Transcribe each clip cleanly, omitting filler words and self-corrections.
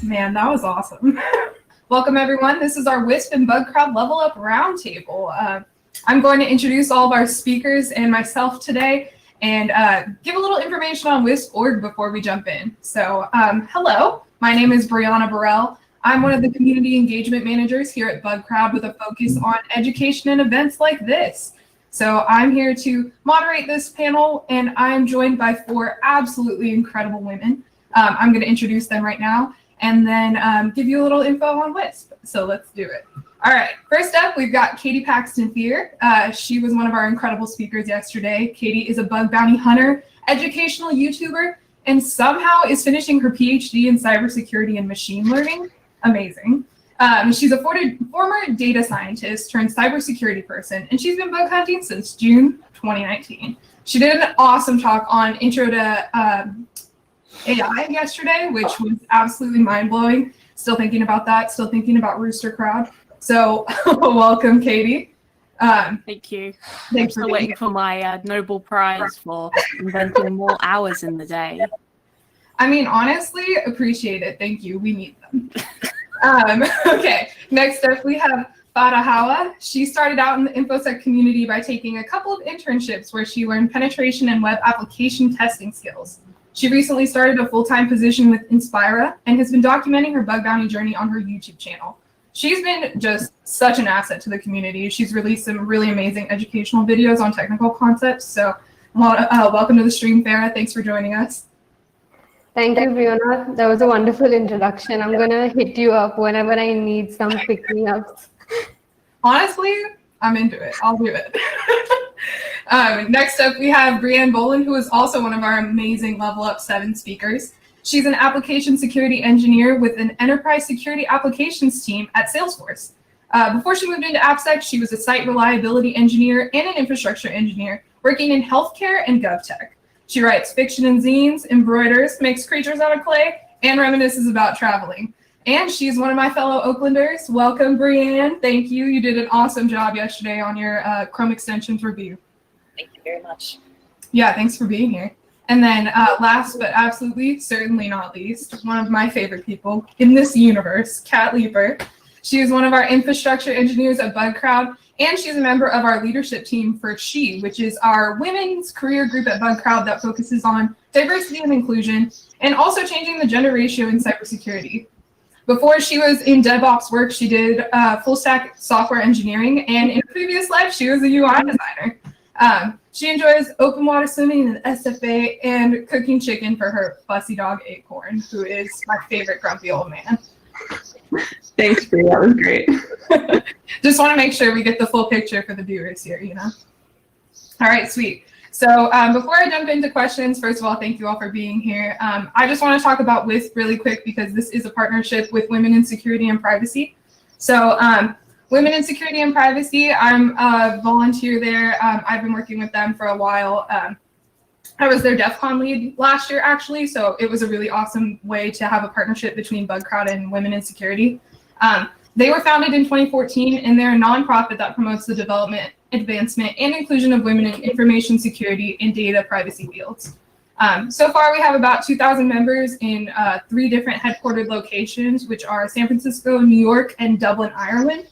Man, that was awesome. Welcome, everyone. This is our WISP and Bug Crowd Level Up Roundtable. I'm going to introduce all of our speakers and myself today and give a little information on WISP.org before we jump in. So, hello, my name is Brianna Burrell. I'm one of the community engagement managers here at Bug Crowd with a focus on education and events like this. So I'm here to moderate this panel, and I'm joined by 4 absolutely incredible women. I'm going to introduce them right now and then give you a little info on WISP. So let's do it. All right, first up, we've got Katie Paxton Fear. She was one of our incredible speakers yesterday. Katie is a bug bounty hunter, educational YouTuber, and somehow is finishing her PhD in cybersecurity and machine learning. Amazing. She's a former data scientist turned cybersecurity person, and she's been bug hunting since June 2019. She did an awesome talk on intro to AI yesterday, which was absolutely mind-blowing. Still thinking about that, still thinking about Rooster Crowd. So welcome, Katie. Thank you. I'm still waiting for my Nobel Prize for inventing more hours in the day. I mean, honestly, appreciate it. Thank you. We need them. Okay, next up we have Farah Hawa. She started out in the InfoSec community by taking a couple of internships where she learned penetration and web application testing skills. She recently started a full-time position with Inspira and has been documenting her bug bounty journey on her YouTube channel. She's been just such an asset to the community. She's released some really amazing educational videos on technical concepts. So welcome to the stream, Farah. Thanks for joining us. Thank you, Brianna. That was a wonderful introduction. I'm going to hit you up whenever I need some pick-me-ups. Honestly, I'm into it. I'll do it. Next up, we have Brianne Boland, who is also one of our amazing LevelUp7 speakers. She's an application security engineer with an enterprise security applications team at Salesforce. Before she moved into AppSec, she was a site reliability engineer and an infrastructure engineer working in healthcare and GovTech. She writes fiction and zines, embroiders, makes creatures out of clay, and reminisces about traveling. And she's one of my fellow Oaklanders. Welcome, Brianne. Thank you. You did an awesome job yesterday on your Chrome extensions review. Thank you very much. Yeah, thanks for being here. And then last but absolutely, certainly not least, one of my favorite people in this universe, Kat Leeper. She is one of our infrastructure engineers at Bug Crowd, and she's a member of our leadership team for SHE, which is our women's career group at Bug Crowd that focuses on diversity and inclusion and also changing the gender ratio in cybersecurity. Before she was in DevOps work, she did full stack software engineering, and in a previous life, she was a UI designer. She enjoys open water swimming and SFA and cooking chicken for her fussy dog Acorn, who is my favorite grumpy old man. Thanks, Brie. That was great. Just want to make sure we get the full picture for the viewers here, you know? All right, sweet. So before I jump into questions, first of all, thank you all for being here. I just want to talk about WISP really quick because this is a partnership with Women in Security and Privacy. So Women in Security and Privacy, I'm a volunteer there. I've been working with them for a while. I was their DEF CON lead last year, actually, so it was a really awesome way to have a partnership between Bug Crowd and Women in Security. They were founded in 2014, and they're a nonprofit that promotes the development, advancement, and inclusion of women in information security and data privacy fields. So far, we have about 2,000 members in 3 different headquartered locations, which are San Francisco, New York, and Dublin, Ireland.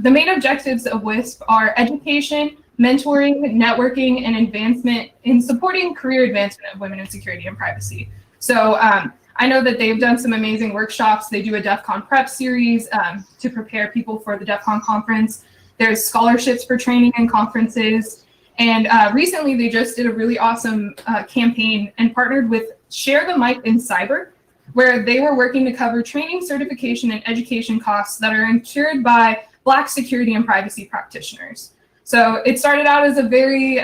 The main objectives of WISP are education, mentoring, networking, and advancement in supporting career advancement of women in security and privacy. So I know that they've done some amazing workshops. They do a DEF CON prep series to prepare people for the DEF CON conference. There's scholarships for training and conferences. And recently they just did a really awesome campaign and partnered with Share the Mic in Cyber, where they were working to cover training, certification, and education costs that are incurred by Black security and privacy practitioners. So it started out as a very,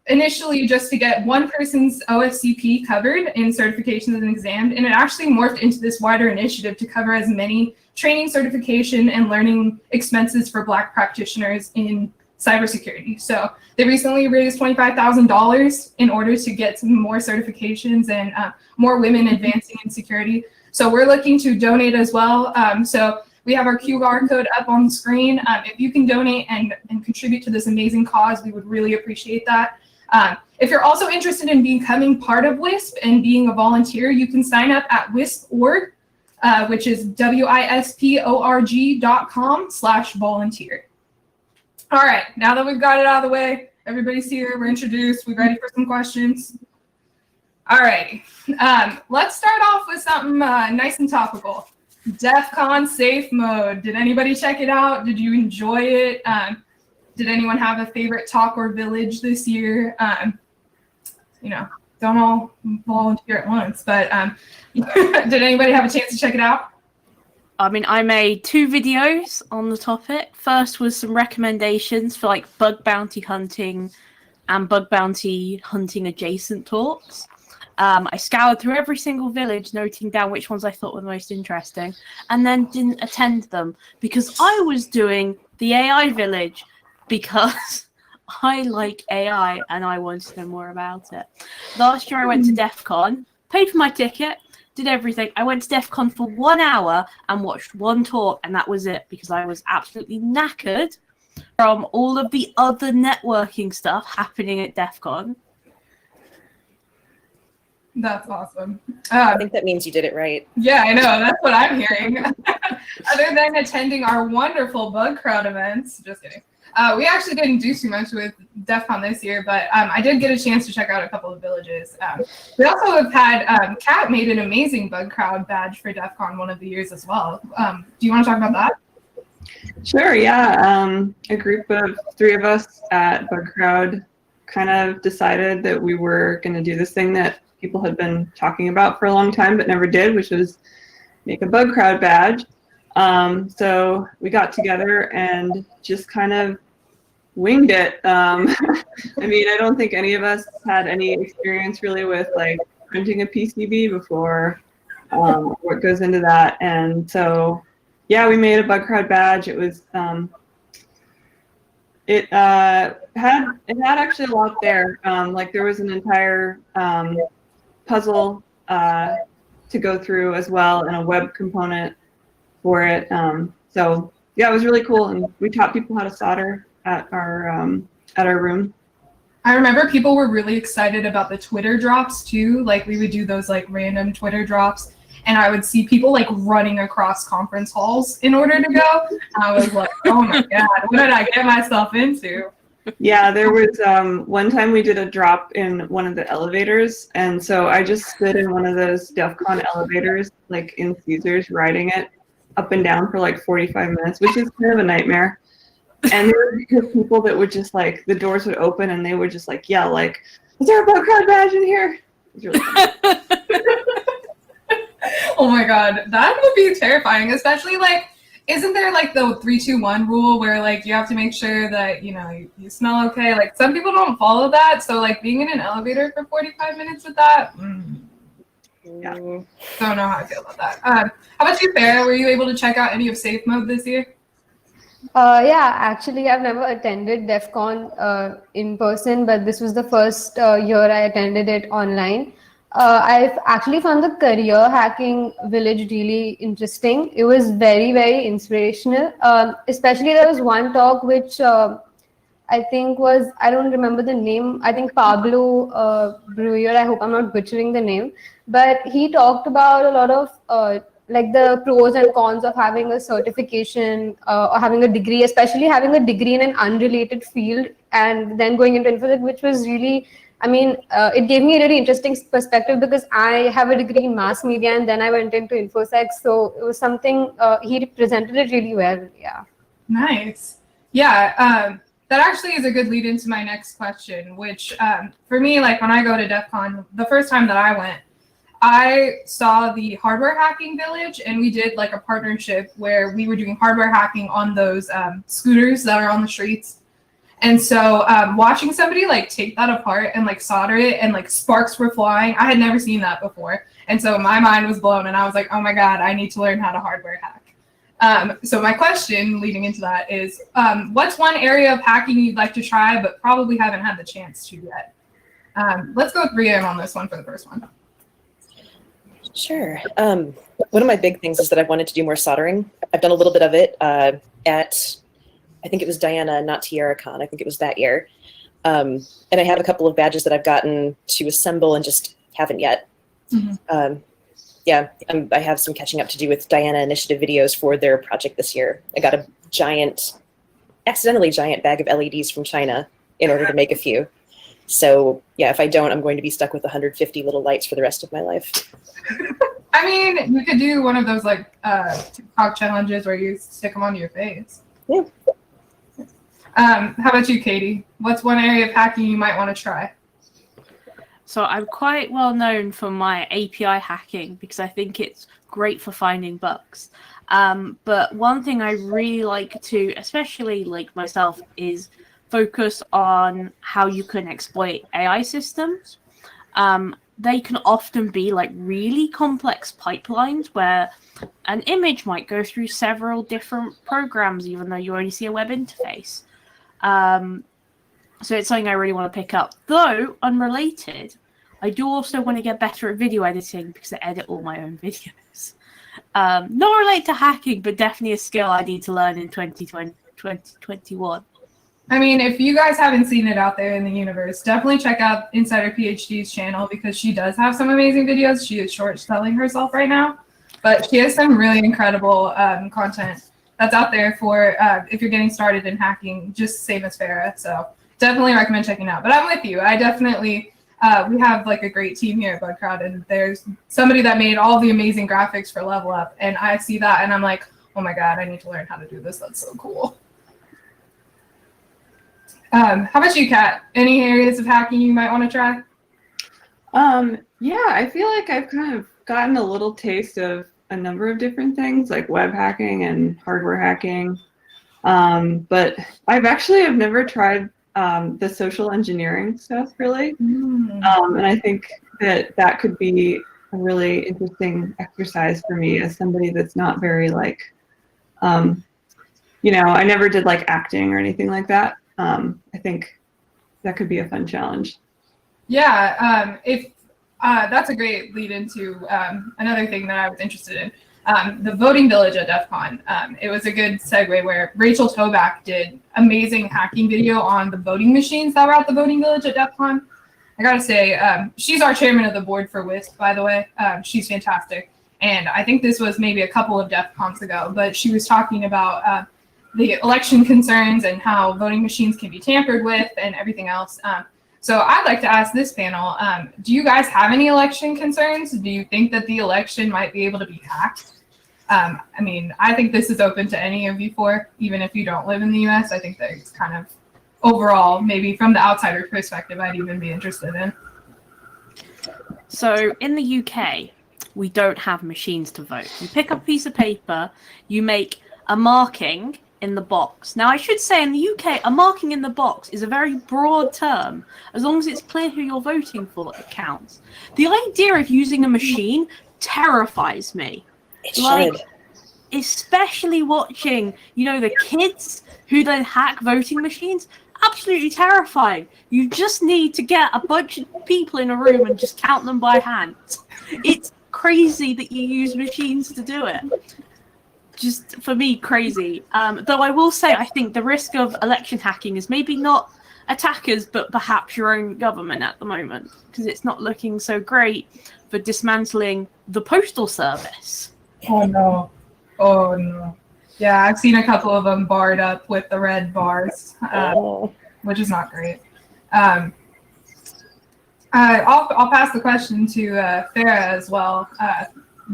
initially just to get one person's OSCP covered in certifications and exams, and it actually morphed into this wider initiative to cover as many training, certification, and learning expenses for Black practitioners in cybersecurity. So they recently raised $25,000 in order to get some more certifications and more women advancing in security. So we're looking to donate as well. So we have our QR code up on the screen. If you can donate and contribute to this amazing cause, we would really appreciate that. If you're also interested in becoming part of WISP and being a volunteer, you can sign up at WISP.org, which is WISPorg.com/volunteer. All right, now that we've got it out of the way, everybody's here, we're introduced, we're ready for some questions. All right, let's start off with something nice and topical. DEF CON safe mode. Did anybody check it out? Did you enjoy it? Did anyone have a favorite talk or village this year? Don't all volunteer at once, but did anybody have a chance to check it out? I mean, I made 2 videos on the topic. First was some recommendations for like bug bounty hunting and bug bounty hunting adjacent talks. I scoured through every single village, noting down which ones I thought were the most interesting, and then didn't attend them because I was doing the AI village because I like AI and I wanted to know more about it. Last year I went to DEF CON, paid for my ticket, did everything. I went to DEF CON for 1 hour and watched 1 talk, and that was it because I was absolutely knackered from all of the other networking stuff happening at DEF CON. That's awesome. I think that means you did it right. Yeah, I know. That's what I'm hearing. Other than attending our wonderful bug crowd events, just kidding. We actually didn't do too much with DEF CON this year, but I did get a chance to check out a couple of villages. We also have had, Kat made an amazing bug crowd badge for DEF CON one of the years as well. Do you want to talk about that? Sure, yeah. A group of 3 of us at Bug Crowd kind of decided that we were going to do this thing that people had been talking about for a long time but never did, which was make a Bug Crowd badge. So we got together and just kind of winged it. I mean, I don't think any of us had any experience really with like printing a PCB before, what goes into that. And so, yeah, we made a Bug Crowd badge. It was, it had actually a lot there. Like there was an entire puzzle to go through as well and a web component for it. So yeah, it was really cool, and we taught people how to solder at our room. I remember people were really excited about the Twitter drops too. Like we would do those like random Twitter drops, and I would see people like running across conference halls in order to go. I was like, oh my God, what did I get myself into? Yeah, there was one time we did a drop in one of the elevators, and so I just stood in one of those DEF CON elevators, like in Caesars, riding it up and down for like 45 minutes, which is kind of a nightmare. And there were people that would just like, the doors would open and they would just like yell like, is there a Bug Crowd badge in here? It was really fun. Oh my God, that would be terrifying, especially like, isn't there like the 3-2-1 rule where like you have to make sure that, you know, you smell okay? Like some people don't follow that. So like being in an elevator for 45 minutes with that, yeah, don't know how I feel about that. How about you, Farah? Were you able to check out any of Safe Mode this year? Yeah, actually, I've never attended DEF CON in person, but this was the first year I attended it online. I've actually found the career hacking village really interesting. It was very, very inspirational. Especially there was one talk which I think was, I don't remember the name, I think Pablo Brewer, I hope I'm not butchering the name, but he talked about a lot of like the pros and cons of having a certification or having a degree, especially having a degree in an unrelated field and then going into InfoSec, which was really, I mean, it gave me a really interesting perspective because I have a degree in mass media and then I went into InfoSec. So it was something, he presented it really well. Yeah. Nice. Yeah. That actually is a good lead into my next question, which for me, like when I go to DEF CON, the first time that I went, I saw the hardware hacking village, and we did like a partnership where we were doing hardware hacking on those scooters that are on the streets. And so watching somebody like take that apart and like solder it and like sparks were flying, I had never seen that before. And so my mind was blown and I was like, oh my God, I need to learn how to hardware hack. So my question leading into that is, what's one area of hacking you'd like to try but probably haven't had the chance to yet? Let's go with Brianne on this one for the first one. Sure. One of my big things is that I've wanted to do more soldering. I've done a little bit of it at, I think it was Diana, not TiaraCon. I think it was that year. And I have a couple of badges that I've gotten to assemble and just haven't yet. Yeah, I have some catching up to do with Diana Initiative videos for their project this year. I got a accidentally giant bag of LEDs from China in order to make a few. So yeah, if I don't, I'm going to be stuck with 150 little lights for the rest of my life. I mean, you could do one of those like TikTok challenges where you stick them onto your face. Yeah. How about you, Katie? What's one area of hacking you might want to try? So I'm quite well known for my API hacking because I think it's great for finding bugs. But one thing I really like to, especially like myself, is focus on how you can exploit AI systems. They can often be like really complex pipelines where an image might go through several different programs, even though you only see a web interface. So it's something I really want to pick up. Though, unrelated, I do also want to get better at video editing because I edit all my own videos. Not related to hacking, but definitely a skill I need to learn in 2021. I mean, if you guys haven't seen it out there in the universe, definitely check out Insider PhD's channel because she does have some amazing videos. She is short selling herself right now, but she has some really incredible content that's out there for if you're getting started in hacking, just same as Farah. So definitely recommend checking out. But I'm with you. I definitely, we have like a great team here at Bug Crowd, and there's somebody that made all the amazing graphics for LevelUp, and I see that and I'm like, oh my God, I need to learn how to do this. That's so cool. How about you, Kat? Any areas of hacking you might want to try? Yeah, I feel like I've kind of gotten a little taste of a number of different things, like web hacking and hardware hacking. But I've never tried the social engineering stuff, really. And I think that could be a really interesting exercise for me as somebody that's not very like, I never did like acting or anything like that. I think that could be a fun challenge. Yeah, that's a great lead into another thing that I was interested in. The voting village at DEF CON. It was a good segue where Rachel Toback did amazing hacking video on the voting machines that were at the voting village at DEF CON. I gotta say, she's our chairman of the board for WISP, by the way. She's fantastic. And I think this was maybe a couple of DEF CONs ago, but she was talking about the election concerns and how voting machines can be tampered with and everything else. So I'd like to ask this panel, do you guys have any election concerns? Do you think that the election might be able to be hacked? I mean, I think this is open to any of you four, even if you don't live in the US. I think that it's kind of overall, maybe from the outsider perspective, I'd even be interested in. So in the UK, we don't have machines to vote. You pick up a piece of paper, you make a marking in the box. Now, I should say in the UK, a marking in the box is a very broad term. As long as it's clear who you're voting for, it counts. The idea of using a machine terrifies me. It should. Especially watching, the kids who then hack voting machines. Absolutely terrifying. You just need to get a bunch of people in a room and just count them by hand. It's crazy that you use machines to do it. Just for me, crazy. Though I will say, I think the risk of election hacking is maybe not attackers, but perhaps your own government at the moment, because it's not looking so great for dismantling the postal service. Oh no. Oh no. Yeah, I've seen a couple of them barred up with the red bars, which is not great. I'll pass the question to Farah as well.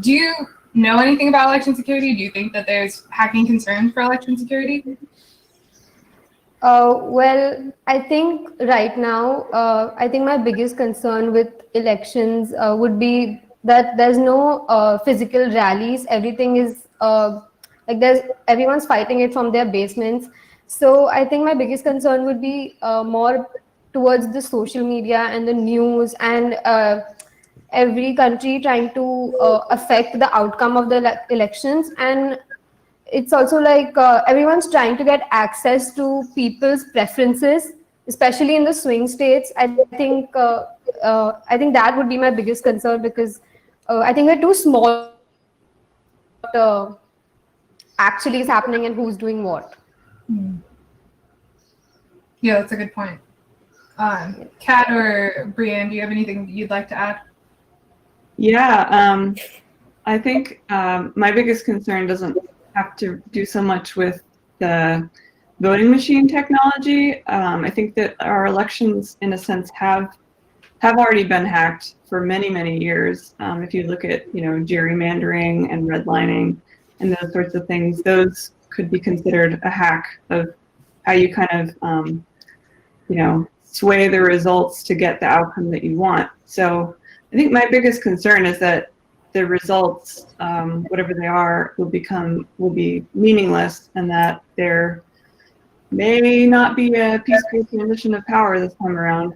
Do you know anything about election security? Do you think that there's hacking concerns for election security? Well, I think right now, I think my biggest concern with elections would be that there's no physical rallies. Everything is everyone's fighting it from their basements. So I think my biggest concern would be more towards the social media and the news and every country trying to affect the outcome of the elections. And it's also like everyone's trying to get access to people's preferences, especially in the swing states. I think that would be my biggest concern because I think we're too small actually is happening and who's doing what. Yeah, that's a good point. Kat or Brianne, do you have anything you'd like to add? Yeah, I think my biggest concern doesn't have to do so much with the voting machine technology. I think that our elections, in a sense, have already been hacked for many, many years. If you look at, gerrymandering and redlining and those sorts of things, those could be considered a hack of how you kind of, sway the results to get the outcome that you want. So I think my biggest concern is that the results, whatever they are, will be meaningless, and that there may not be a peaceful transition of power this time around,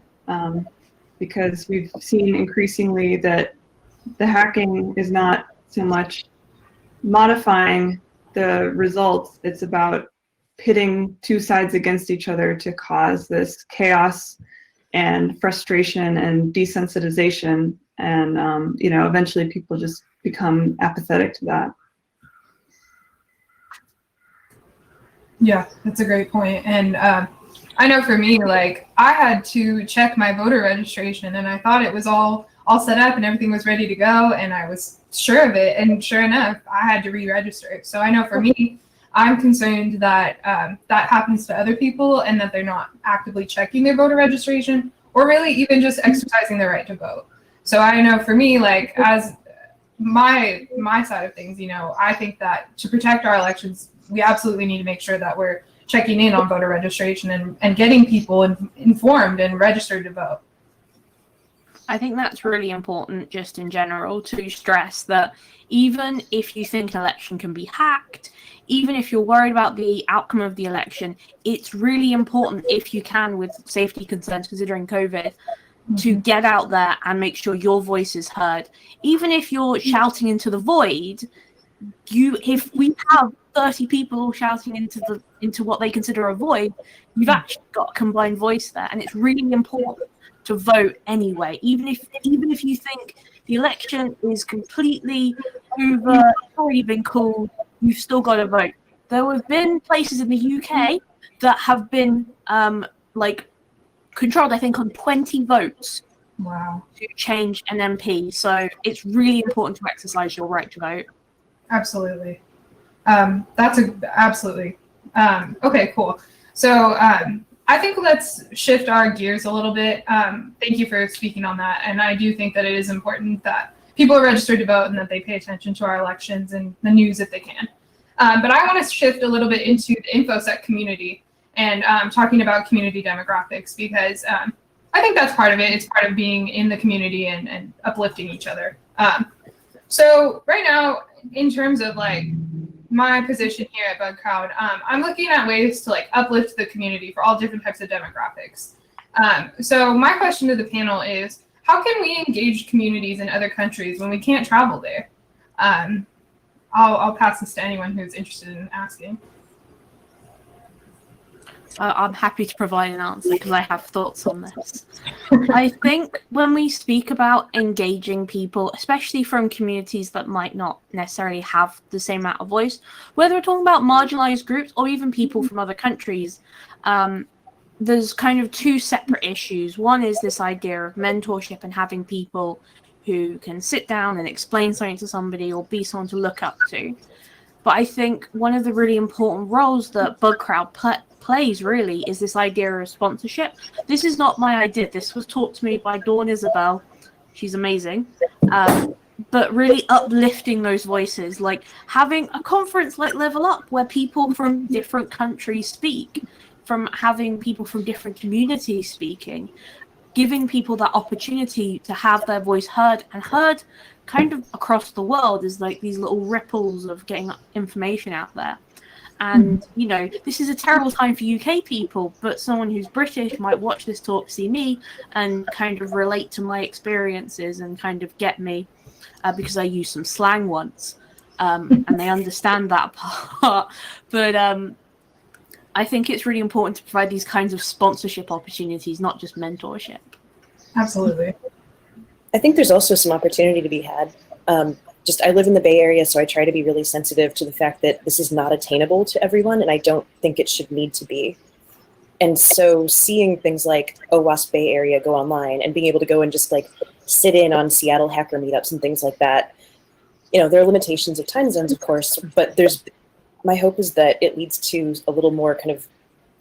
because we've seen increasingly that the hacking is not so much modifying the results, it's about pitting two sides against each other to cause this chaos and frustration and desensitization, and eventually people just become apathetic to that. Yeah, that's a great point. And I know for me, like, I had to check my voter registration, and I thought it was all set up and everything was ready to go, and I was sure of it, and sure enough, I had to re-register. So I know for me, I'm concerned that that happens to other people, and that they're not actively checking their voter registration, or really even just exercising their right to vote. So I know for me, like, as my side of things, I think that to protect our elections, we absolutely need to make sure that we're checking in on voter registration and getting people informed and registered to vote. I think that's really important just in general, to stress that even if you think an election can be hacked, even if you're worried about the outcome of the election, it's really important, if you can, with safety concerns considering COVID, to get out there and make sure your voice is heard. Even if you're shouting into the void, if we have 30 people all shouting into what they consider a void, you've actually got a combined voice there, and it's really important to vote anyway. Even if you think the election is completely over, it's already been called, you've still got to vote. There have been places in the UK that have been controlled, I think, on 20 votes. Wow. To change an MP. So it's really important to exercise your right to vote. Absolutely. Absolutely. Okay, cool. So I think let's shift our gears a little bit. Thank you for speaking on that. And I do think that it is important that people are registered to vote and that they pay attention to our elections and the news if they can. But I want to shift a little bit into the InfoSec community and talking about community demographics, because I think that's part of it. It's part of being in the community and uplifting each other. So right now, in terms of like my position here at BugCrowd, I'm looking at ways to like uplift the community for all different types of demographics. So my question to the panel is, how can we engage communities in other countries when we can't travel there? I'll pass this to anyone who's interested in asking. I'm happy to provide an answer because I have thoughts on this. I think when we speak about engaging people, especially from communities that might not necessarily have the same amount of voice, whether we're talking about marginalized groups or even people from other countries, there's kind of two separate issues. One is this idea of mentorship and having people who can sit down and explain something to somebody or be someone to look up to. But I think one of the really important roles that BugCrowd plays really is this idea of sponsorship. This is not my idea. This was taught to me by Dawn Isabel. She's amazing. But really uplifting those voices, like having a conference like LevelUp where people from different countries speak, from having people from different communities speaking, giving people that opportunity to have their voice heard, and heard kind of across the world is like these little ripples of getting information out there. And, you know, this is a terrible time for UK people, but someone who's British might watch this talk, see me, and kind of relate to my experiences and kind of get me because I used some slang once, and they understand that part. But I think it's really important to provide these kinds of sponsorship opportunities, not just mentorship. Absolutely. I think there's also some opportunity to be had. I live in the Bay Area, so I try to be really sensitive to the fact that this is not attainable to everyone, and I don't think it should need to be. And so seeing things like WASP Bay Area go online and being able to go and just like sit in on Seattle hacker meetups and things like that, there are limitations of time zones, of course, but my hope is that it leads to a little more kind of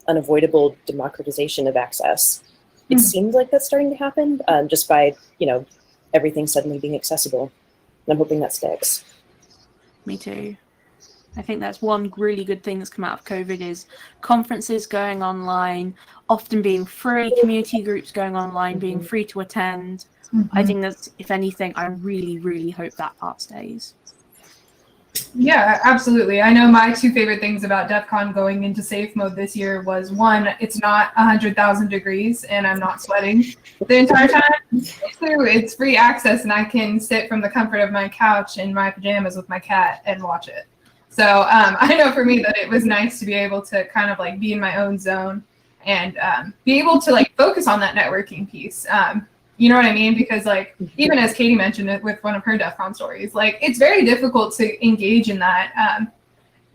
unavoidable democratization of access. It seems like that's starting to happen just by, everything suddenly being accessible. And I'm hoping that sticks. Me too. I think that's one really good thing that's come out of COVID is conferences going online, often being free, community groups going online, being free to attend. I think that's, if anything, I really, really hope that part stays. Yeah, absolutely. I know my two favorite things about DEF CON going into safe mode this year was, one, it's not 100,000 degrees and I'm not sweating the entire time. Two, it's free access and I can sit from the comfort of my couch in my pajamas with my cat and watch it. So I know for me that it was nice to be able to kind of like be in my own zone and be able to like focus on that networking piece. You know what I mean? Because like, even as Katie mentioned it with one of her DEF CON stories, like it's very difficult to engage in that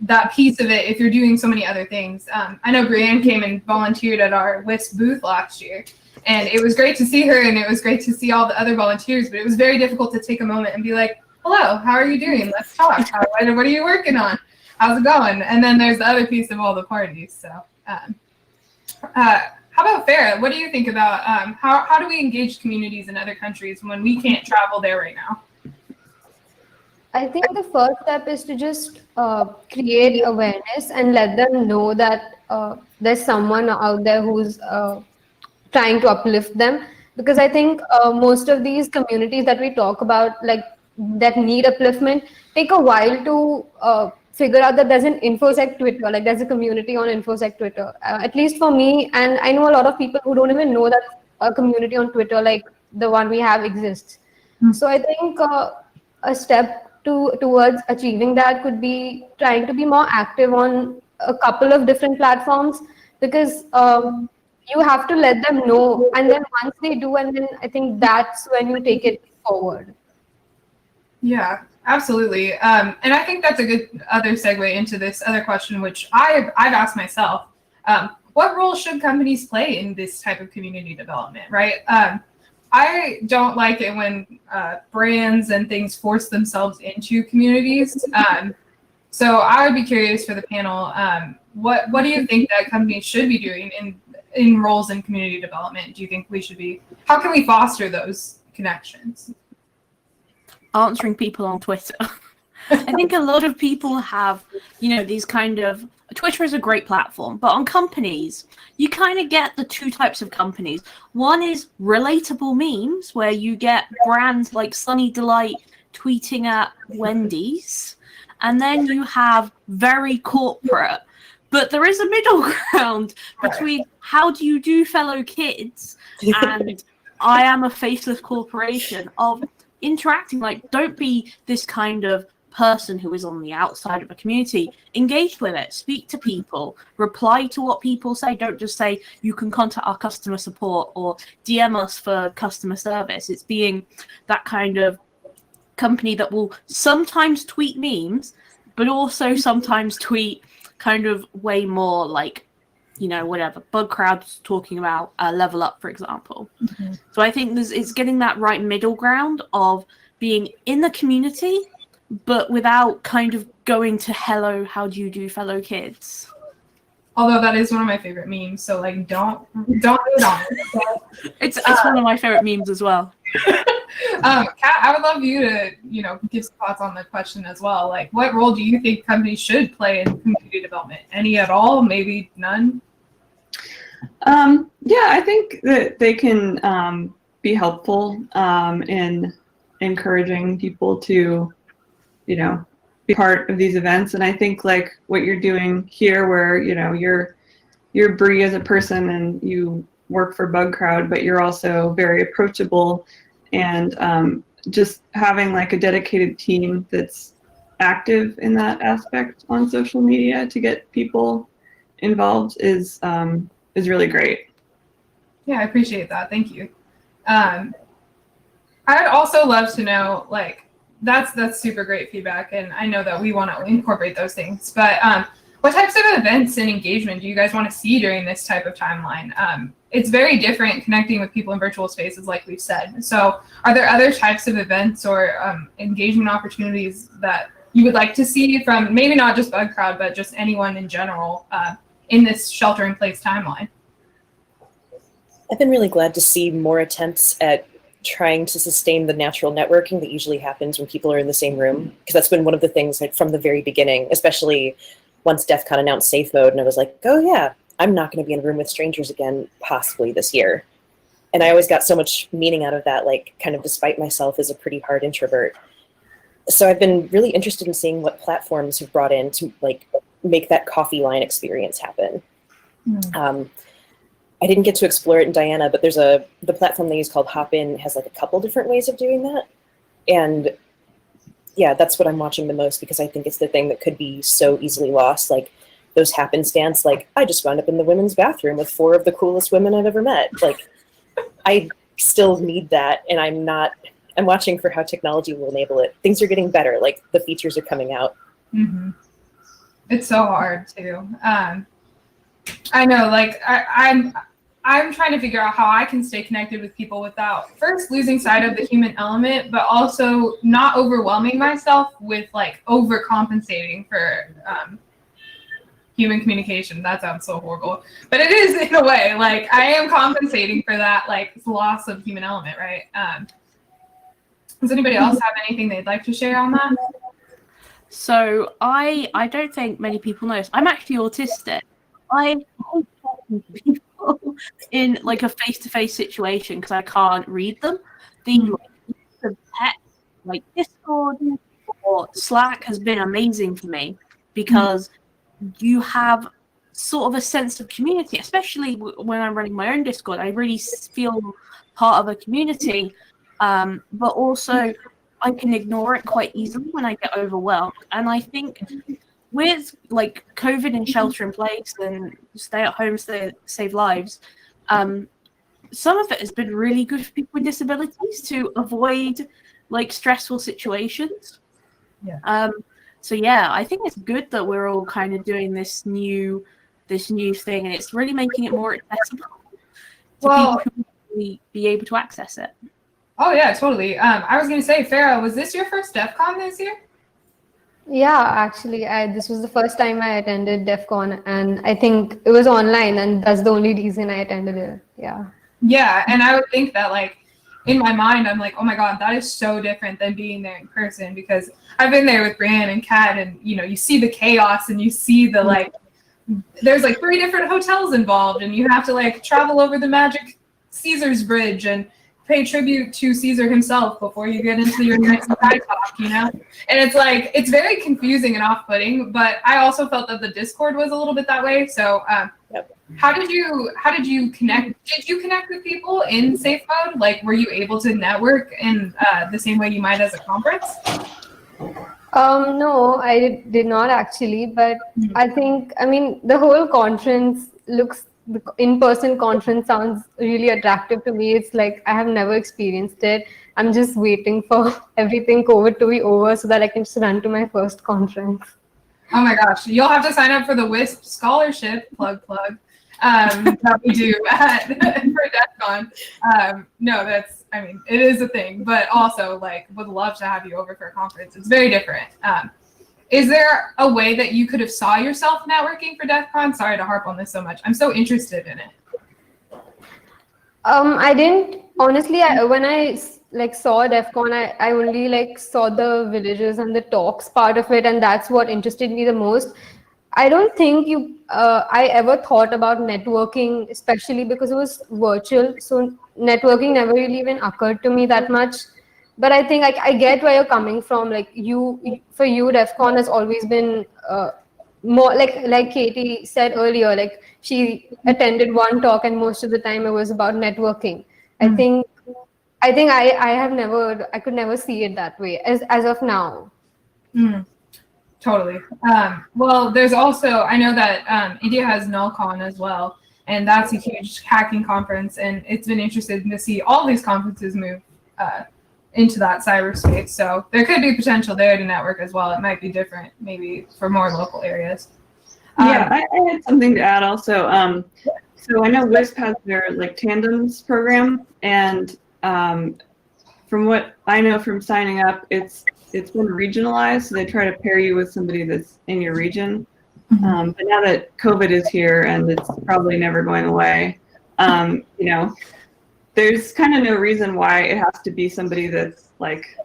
that piece of it if you're doing so many other things. I know Brianne came and volunteered at our WISP booth last year, and it was great to see her and it was great to see all the other volunteers, but it was very difficult to take a moment and be like, hello, how are you doing? Let's talk. What are you working on? How's it going? And then there's the other piece of all the parties. So how about Farah? What do you think about how do we engage communities in other countries when we can't travel there right now? I think the first step is to just create awareness and let them know that there's someone out there who's trying to uplift them. Because I think most of these communities that we talk about, like that need upliftment, take a while to figure out that there's an InfoSec Twitter, like there's a community on InfoSec Twitter. At least for me, and I know a lot of people who don't even know that a community on Twitter like the one we have exists. So I think a step towards achieving that could be trying to be more active on a couple of different platforms, because you have to let them know, and then once they do, and then I think that's when you take it forward. Yeah, absolutely. And I think that's a good other segue into this other question, which I've asked myself. What role should companies play in this type of community development, right? I don't like it when brands and things force themselves into communities. So I would be curious for the panel, what do you think that companies should be doing in roles in community development? Do you think we should be, how can we foster those connections? Answering people on Twitter. I think a lot of people have, these kind of, Twitter is a great platform, but on companies, you kind of get the two types of companies. One is relatable memes, where you get brands like Sunny Delight tweeting at Wendy's, and then you have very corporate. But there is a middle ground between how do you do, fellow kids, and I am a faceless corporation of interacting. Like, don't be this kind of person who is on the outside of a community. Engage with it, speak to people, reply to what people say. Don't just say you can contact our customer support or DM us for customer service. It's being that kind of company that will sometimes tweet memes, but also sometimes tweet kind of way more like, whatever Bug Crowd's talking about, LevelUp, for example. So I think it's getting that right middle ground of being in the community, but without kind of going to hello, how do you do, fellow kids? Although that is one of my favorite memes, so like don't do it on. It's one of my favorite memes as well. Kat, I would love you to give some thoughts on the question as well. Like, what role do you think companies should play in community development? Any at all? Maybe none? Yeah, I think that they can be helpful in encouraging people to, be part of these events. And I think like what you're doing here, where you're Bree as a person and you work for Bug Crowd, but you're also very approachable, and just having like a dedicated team that's active in that aspect on social media to get people involved is really great. Yeah, I appreciate that. Thank you. I'd also love to know, like, that's super great feedback, and I know that we want to incorporate those things. But what types of events and engagement do you guys want to see during this type of timeline? It's very different connecting with people in virtual spaces, like we've said. So are there other types of events or engagement opportunities that you would like to see from maybe not just Bug Crowd, but just anyone in general in this shelter-in-place timeline? I've been really glad to see more attempts at trying to sustain the natural networking that usually happens when people are in the same room, because that's been one of the things, like, from the very beginning, especially once DEF CON announced safe mode, and I was like, oh yeah, I'm not going to be in a room with strangers again, possibly this year. And I always got so much meaning out of that, like, kind of despite myself as a pretty hard introvert. So I've been really interested in seeing what platforms have brought in to, like, make that coffee line experience happen. I didn't get to explore it in Diana, but there's the platform they use called Hopin has like a couple different ways of doing that. And yeah, that's what I'm watching the most, because I think it's the thing that could be so easily lost. Like those happenstance, like I just wound up in the women's bathroom with 4 of the coolest women I've ever met. Like I still need that, and I'm watching for how technology will enable it. Things are getting better, like the features are coming out. Mm-hmm. It's so hard too. I know, like I'm trying to figure out how I can stay connected with people without first losing sight of the human element, but also not overwhelming myself with like overcompensating for human communication. That sounds so horrible, but it is in a way. Like I am compensating for that like loss of human element, right? Does anybody else have anything they'd like to share on that? So I don't think many people know this. I'm actually autistic. I hate talking to people in like a face-to-face situation because I can't read them. The text, like Discord or Slack, has been amazing for me because you have sort of a sense of community, especially when I'm running my own Discord. I really feel part of a community, but also I can ignore it quite easily when I get overwhelmed. And I think with like COVID and shelter in place and stay at home, save lives, some of it has been really good for people with disabilities to avoid like stressful situations. Yeah. So yeah, I think it's good that we're all kind of doing this new thing, and it's really making it more accessible to people who will be able to access it. Oh yeah, totally. I was gonna say, Farah, was this your first DEF CON this year? Yeah, actually, this was the first time I attended DEF CON, and I think it was online, and that's the only reason I attended it. Yeah. Yeah, and I would think that like in my mind, I'm like, oh my god, that is so different than being there in person, because I've been there with Brian and Kat, and you know, you see the chaos and you see the like, there's like 3 different hotels involved, and you have to like travel over the magic Caesar's Bridge and pay tribute to Caesar himself before you get into your next sky talk, you know? And it's like, it's very confusing and off-putting, but I also felt that the Discord was a little bit that way. So how did you connect? Did you connect with people in safe mode? Like, were you able to network in the same way you might as a conference? No, I did not actually, but I think, I mean, the whole conference the in-person conference sounds really attractive to me. It's like I have never experienced it. I'm just waiting for everything COVID to be over so that I can just run to my first conference. Oh my gosh, you'll have to sign up for the WISP scholarship, plug, that we do for DEF CON. No, I mean, it is a thing, but also like would love to have you over for a conference. It's very different. Is there a way that you could have saw yourself networking for DEF CON? Sorry to harp on this so much. I'm so interested in it. I didn't, honestly, when I like saw DEF CON, I only like saw the villages and the talks part of it, and that's what interested me the most. I don't think I ever thought about networking, especially because it was virtual. So networking never really even occurred to me that much. But I think I get where you're coming from. Like for you, DEF CON has always been more like Katie said earlier. Like she attended one talk, and most of the time it was about networking. I think I could never see it that way as of now. Totally. Well, there's also, I know that India has NullCon as well, and that's a huge hacking conference, and it's been interesting to see all these conferences move into that cyberspace. So there could be potential there to network as well. It might be different, maybe for more local areas. Yeah, I had something to add also. So I know WISP has their like tandems program, and from what I know from signing up, it's been regionalized. So they try to pair you with somebody that's in your region. But now that COVID is here and it's probably never going away, you know, there's kind of no reason why it has to be somebody that's like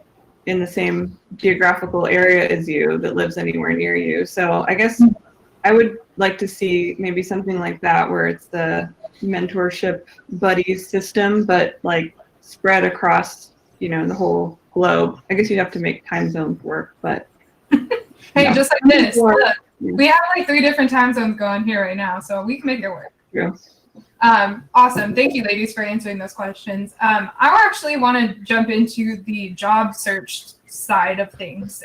in the same geographical area as you that lives anywhere near you. So I guess I would like to see maybe something like that where it's the mentorship buddy system, but like spread across, you know, the whole globe. I guess you'd have to make time zones work, but Hey, yeah. just like this. Look, we have like 3 different time zones going here right now, so we can make it work. Yeah. Awesome. Thank you, ladies, for answering those questions. I actually want to jump into the job search side of things,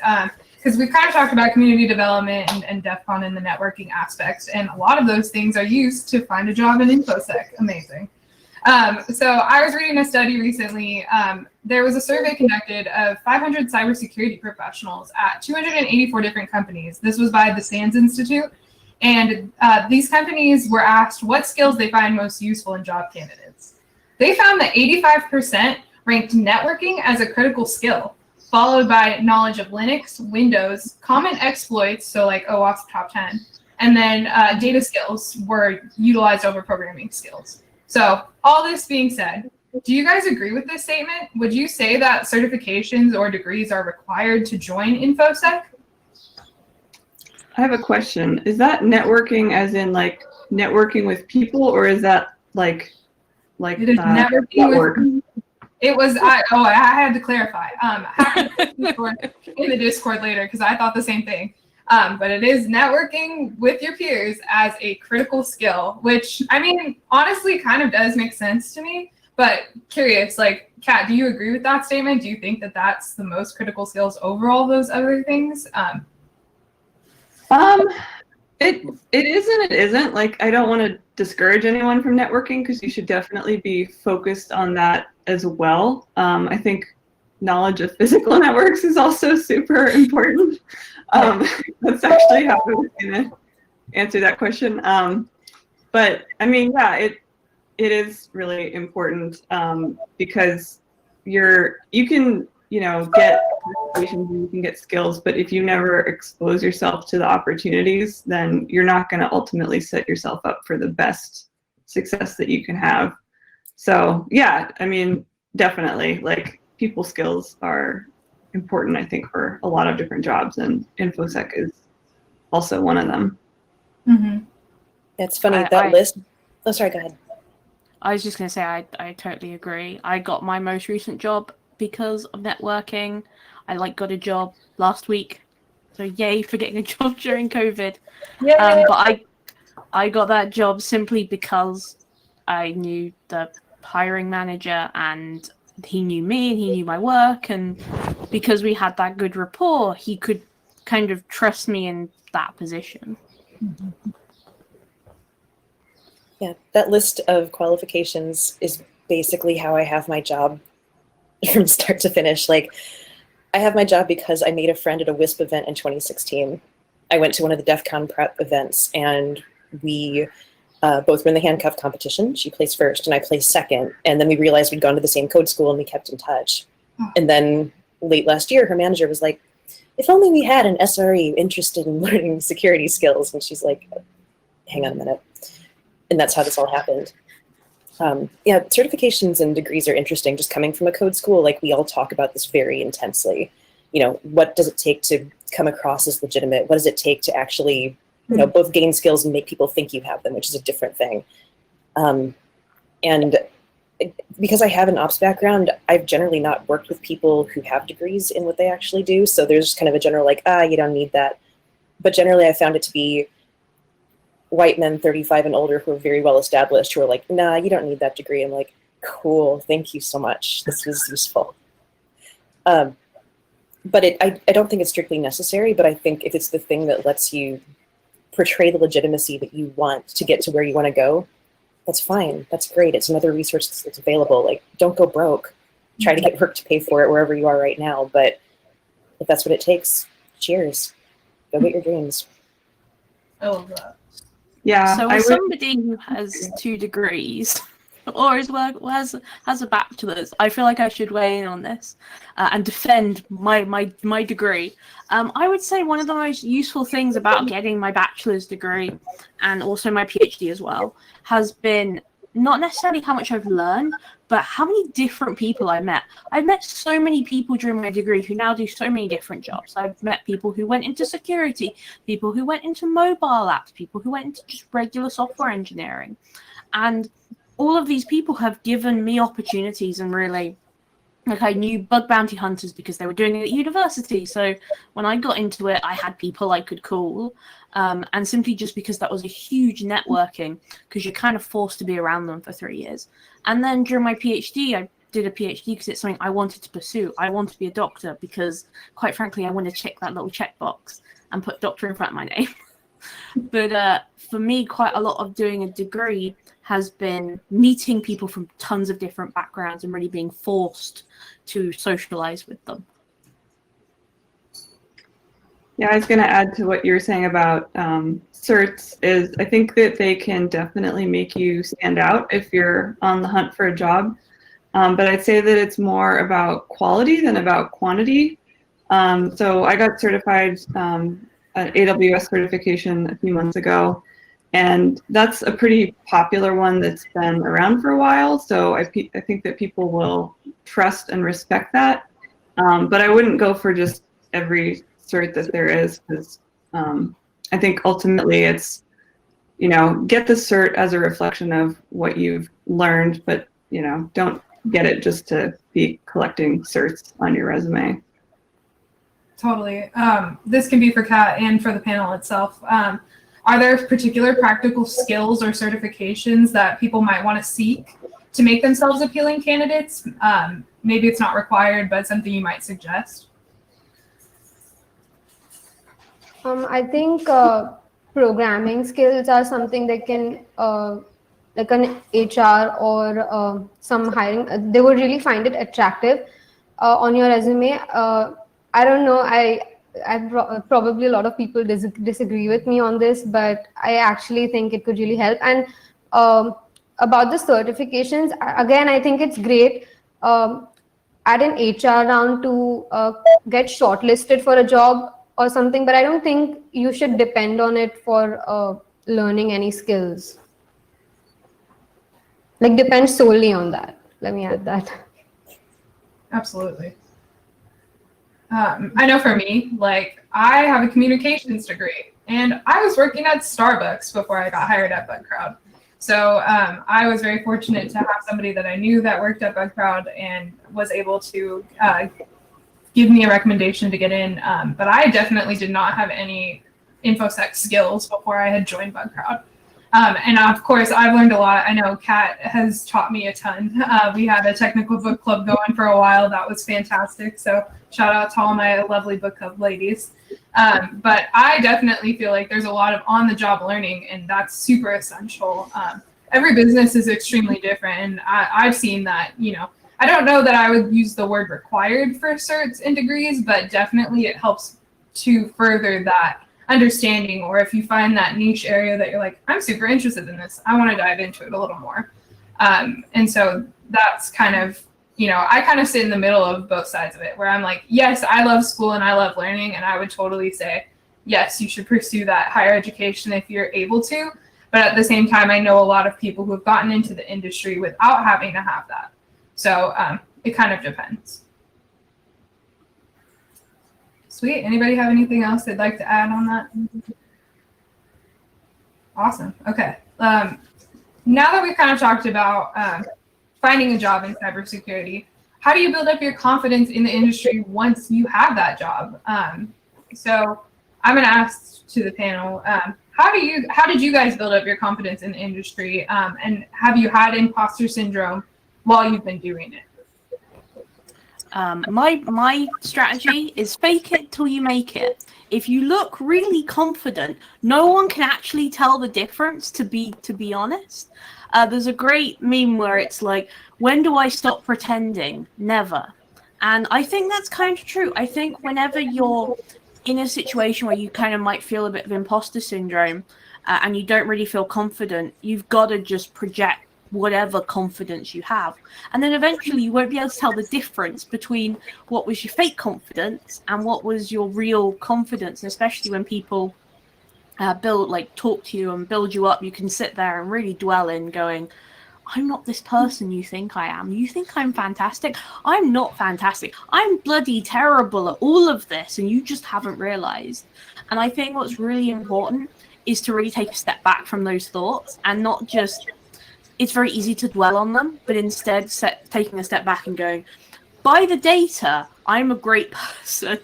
because we've kind of talked about community development and DEF CON and the networking aspects, and a lot of those things are used to find a job in InfoSec. Amazing. So I was reading a study recently. There was a survey conducted of 500 cybersecurity professionals at 284 different companies. This was by the SANS Institute. And these companies were asked what skills they find most useful in job candidates. They found that 85% ranked networking as a critical skill, followed by knowledge of Linux, Windows, common exploits, so like OWASP top 10, and then data skills were utilized over programming skills. So all this being said, do you guys agree with this statement? Would you say that certifications or degrees are required to join InfoSec? I have a question. Is that networking as in like networking with people, or is that like It is networking with. It was I had to clarify. I have to in the Discord later because I thought the same thing. But it is networking with your peers as a critical skill, which I mean honestly kind of does make sense to me. But curious, like Kat, do you agree with that statement? Do you think that that's the most critical skills over all those other things? It is and it isn't. Like, I don't want to discourage anyone from networking because you should definitely be focused on that as well. I think knowledge of physical networks is also super important. That's actually how I was going to answer that question. But I mean, yeah, it is really important because you can, you know, get certifications and you can get skills, but if you never expose yourself to the opportunities, then you're not going to ultimately set yourself up for the best success that you can have. So yeah, I mean, definitely, like people skills are important, I think, for a lot of different jobs, and InfoSec is also one of them. Mm-hmm. It's funny, that list. Oh, sorry, go ahead. I was just going to say, I totally agree. I got my most recent job because of networking. I got a job last week, so yay for getting a job during COVID. But I got that job simply because I knew the hiring manager and he knew me and he knew my work, and because we had that good rapport, he could kind of trust me in that position. Yeah, that list of qualifications is basically how I have my job from start to finish. Like, I have my job because I made a friend at a WISP event in 2016. I went to one of the DEF CON prep events, and we both were in the handcuff competition. She placed first, and I placed second. And then we realized we'd gone to the same code school, and we kept in touch. And then late last year, her manager was like, if only we had an SRE interested in learning security skills. And she's like, hang on a minute. And that's how this all happened. Yeah, certifications and degrees are interesting. Just coming from a code school, like we all talk about this very intensely. You know, what does it take to come across as legitimate? What does it take to actually, you know, both gain skills and make people think you have them, which is a different thing. And because I have an ops background, I've generally not worked with people who have degrees in what they actually do. So there's kind of a general like, you don't need that. But generally I found it to be white men 35 and older who are very well established who are like, nah, you don't need that degree. I'm like, cool, thank you so much. This was useful. But I don't think it's strictly necessary, but I think if it's the thing that lets you portray the legitimacy that you want to get to where you want to go, that's fine. That's great. It's another resource that's available. Like, don't go broke. Try to get work to pay for it wherever you are right now. But if that's what it takes, cheers. Go get your dreams. I love that. Yeah. So I as would, somebody who has 2 degrees or has a bachelor's, I feel like I should weigh in on this and defend my degree. I would say one of the most useful things about getting my bachelor's degree and also my PhD as well has been not necessarily how much I've learned, but how many different people I've met. I've met so many people during my degree who now do so many different jobs. I've met people who went into security, people who went into mobile apps, people who went into just regular software engineering. And all of these people have given me opportunities and really, like, I knew bug bounty hunters because they were doing it at university. So when I got into it, I had people I could call. And simply just because that was a huge networking, because you're kind of forced to be around them for 3 years. And then during my PhD, I did a PhD because it's something I wanted to pursue. I want to be a doctor because, quite frankly, I want to check that little checkbox and put doctor in front of my name. But for me, quite a lot of doing a degree has been meeting people from tons of different backgrounds and really being forced to socialize with them. Yeah, I was going to add to what you're saying about certs is I think that they can definitely make you stand out if you're on the hunt for a job. But I'd say that it's more about quality than about quantity. So I got certified an AWS certification a few months ago, and that's a pretty popular one that's been around for a while. So I think that people will trust and respect that. But I wouldn't go for just every cert that there is, because I think ultimately it's, get the cert as a reflection of what you've learned, but don't get it just to be collecting certs on your resume. Totally. This can be for Kat and for the panel itself. Are there particular practical skills or certifications that people might want to seek to make themselves appealing candidates? Maybe it's not required, but something you might suggest. I think programming skills are something that can, like an HR or some hiring, they would really find it attractive on your resume. I don't know, probably a lot of people disagree with me on this, but I actually think it could really help. And about the certifications, again, I think it's great at an HR round to get shortlisted for a job or something, but I don't think you should depend on it for learning any skills. Like, depend solely on that. Let me add that. Absolutely. I know for me, like, I have a communications degree, and I was working at Starbucks before I got hired at BugCrowd. So I was very fortunate to have somebody that I knew that worked at BugCrowd and was able to give me a recommendation to get in. But I definitely did not have any InfoSec skills before I had joined BugCrowd. And of course, I've learned a lot. I know Kat has taught me a ton. We had a technical book club going for a while. That was fantastic. So shout out to all my lovely book club ladies. But I definitely feel like there's a lot of on-the-job learning, and that's super essential. Every business is extremely different, and I've seen that, I don't know that I would use the word required for certs and degrees, but definitely it helps to further that understanding. Or if you find that niche area that you're like, I'm super interested in this, I want to dive into it a little more. And so that's kind of, I kind of sit in the middle of both sides of it, where I'm like, yes, I love school and I love learning, and I would totally say, yes, you should pursue that higher education if you're able to. But at the same time, I know a lot of people who have gotten into the industry without having to have that. So it kind of depends. Sweet. Anybody have anything else they'd like to add on that? Awesome. Okay. Now that we've kind of talked about finding a job in cybersecurity, how do you build up your confidence in the industry once you have that job? So I'm going to ask to the panel, how did you guys build up your confidence in the industry? And have you had imposter syndrome while you've been doing it? My strategy is fake it till you make it. If you look really confident, no one can actually tell the difference, to be honest. There's a great meme where it's like, when do I stop pretending? Never. And I think that's kind of true. I think whenever you're in a situation where you kind of might feel a bit of imposter syndrome and you don't really feel confident, you've got to just project whatever confidence you have. And then eventually you won't be able to tell the difference between what was your fake confidence and what was your real confidence. And especially when people talk to you and build you up, you can sit there and really dwell in going, I'm not this person you think I am. You think I'm fantastic. I'm not fantastic. I'm bloody terrible at all of this, and you just haven't realized. And I think what's really important is to really take a step back from those thoughts and not just, it's very easy to dwell on them, but instead taking a step back and going, by the data, I'm a great person.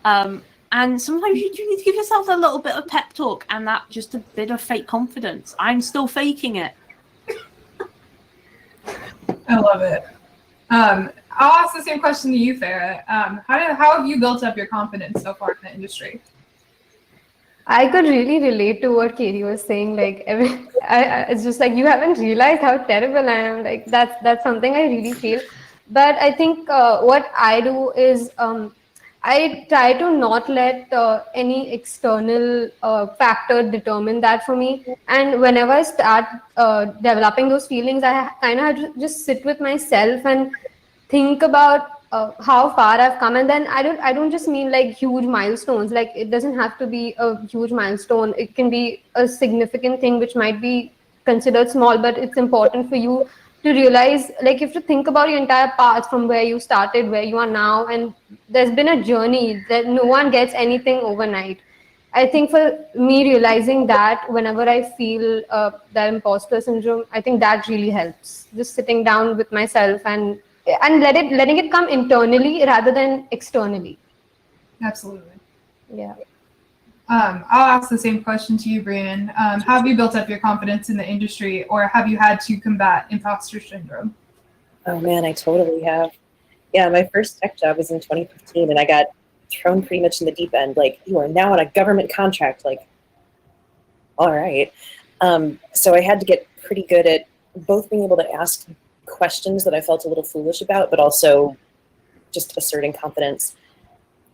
And sometimes you do need to give yourself a little bit of pep talk and that just a bit of fake confidence. I'm still faking it. I love it. I'll ask the same question to you, Farah. How have you built up your confidence so far in the industry? I could really relate to what Katie was saying. Like, it's just like, you haven't realized how terrible I am. Like, that's something I really feel. But I think what I do is I try to not let any external factor determine that for me. And whenever I start developing those feelings, I kind of have to just sit with myself and think about how far I've come. And then I don't just mean like huge milestones. Like, it doesn't have to be a huge milestone. It can be a significant thing which might be considered small, but it's important for you to realize, like, you have to think about your entire path from where you started, where you are now, and there's been a journey that no one gets anything overnight. I think for me, realizing that whenever I feel that imposter syndrome, I think that really helps. Just sitting down with myself and letting it come internally rather than externally. Absolutely. Yeah. I'll ask the same question to you, Brian. How have you built up your confidence in the industry, or have you had to combat imposter syndrome? Oh man, I totally have. Yeah, my first tech job was in 2015, and I got thrown pretty much in the deep end. Like, you are now on a government contract. Like, all right. So I had to get pretty good at both being able to ask questions that I felt a little foolish about, but also just asserting confidence.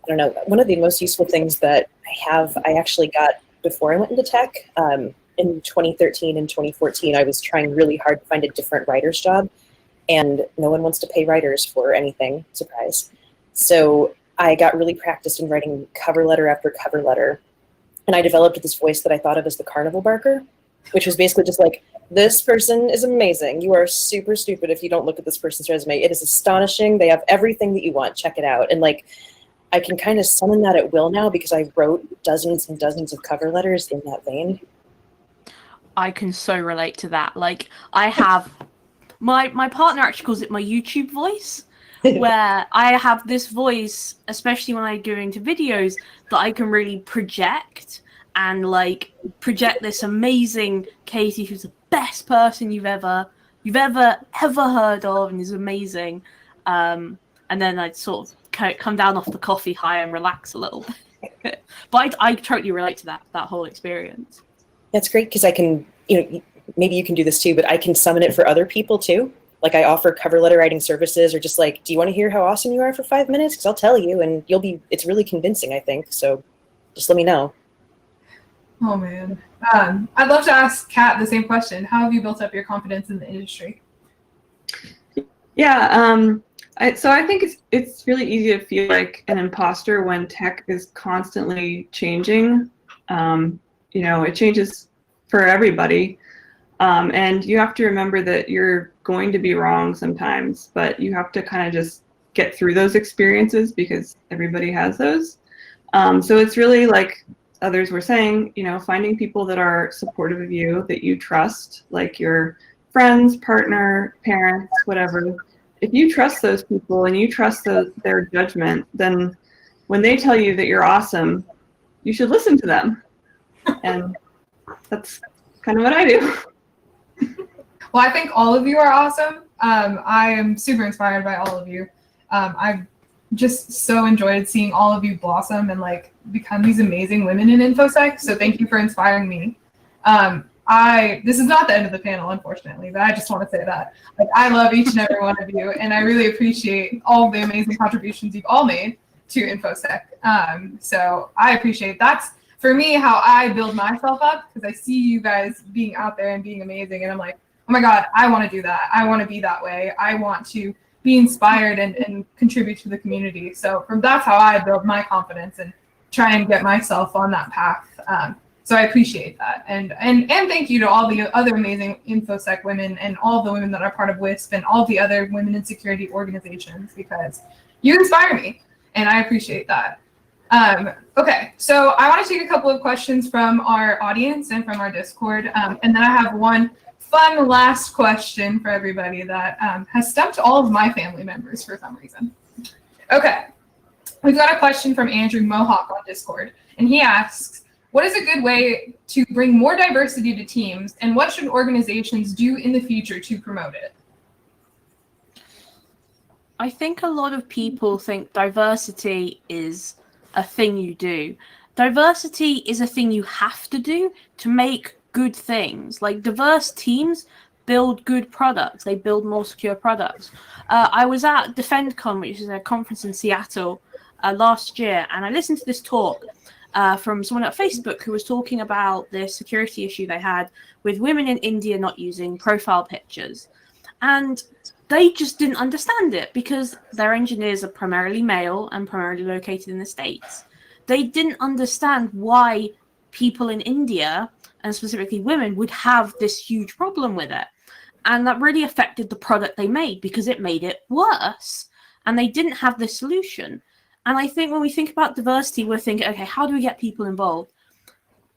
I don't know, one of the most useful things that I actually got before I went into tech. In 2013 and 2014, I was trying really hard to find a different writer's job, and no one wants to pay writers for anything, surprise. So I got really practiced in writing cover letter after cover letter, and I developed this voice that I thought of as the carnival barker, which was basically just like, this person is amazing. You are super stupid if you don't look at this person's resume. It is astonishing. They have everything that you want. Check it out. And like, I can kind of summon that at will now because I wrote dozens and dozens of cover letters in that vein. I can so relate to that. Like, I have my partner actually calls it my YouTube voice, where I have this voice, especially when I go into videos, that I can really project and like project this amazing Katie who's the best person you've ever heard of and is amazing. And then I'd sort of come down off the coffee high and relax a little bit. But I totally relate to that whole experience. That's great because I can, maybe you can do this too, but I can summon it for other people too. Like, I offer cover letter writing services, or just like, do you want to hear how awesome you are for 5 minutes? Because I'll tell you, and it's really convincing, I think. So just let me know. Oh man. I'd love to ask Kat the same question. How have you built up your confidence in the industry? Yeah, so I think it's really easy to feel like an imposter when tech is constantly changing. It changes for everybody. And you have to remember that you're going to be wrong sometimes, but you have to kind of just get through those experiences because everybody has those. So it's really like others were saying, finding people that are supportive of you, that you trust, like your friends, partner, parents, whatever. If you trust those people and you trust their judgment, then when they tell you that you're awesome, you should listen to them. And that's kind of what I do. Well, I think all of you are awesome. I am super inspired by all of you. I've just so enjoyed seeing all of you blossom and like become these amazing women in InfoSec. So thank you for inspiring me. This is not the end of the panel, unfortunately, but I just want to say that. Like, I love each and every one of you, and I really appreciate all the amazing contributions you've all made. to InfoSec. So I appreciate that's for me how I build myself up, because I see you guys being out there and being amazing, and I'm like, oh my God, I want to do that. I want to be that way. I want to be inspired and contribute to the community. So that's how I build my confidence and try and get myself on that path. So I appreciate that. And thank you to all the other amazing InfoSec women and all the women that are part of WISP and all the other women in security organizations, because you inspire me and I appreciate that. Okay, so I want to take a couple of questions from our audience and from our Discord. And then I have one fun last question for everybody that has stumped all of my family members for some reason. Okay, we've got a question from Andrew Mohawk on Discord, and he asks, what is a good way to bring more diversity to teams, and what should organizations do in the future to promote it? I think a lot of people think diversity is a thing you do. Diversity is a thing you have to do to make good things. Like, diverse teams build good products. They build more secure products. I was at DefendCon, which is a conference in Seattle last year, and I listened to this talk from someone at Facebook who was talking about the security issue they had with women in India not using profile pictures. And they just didn't understand it because their engineers are primarily male and primarily located in the States. They didn't understand why people in India, and specifically women, would have this huge problem with it. And that really affected the product they made because it made it worse. And they didn't have the solution. And I think when we think about diversity, we're thinking, okay, how do we get people involved?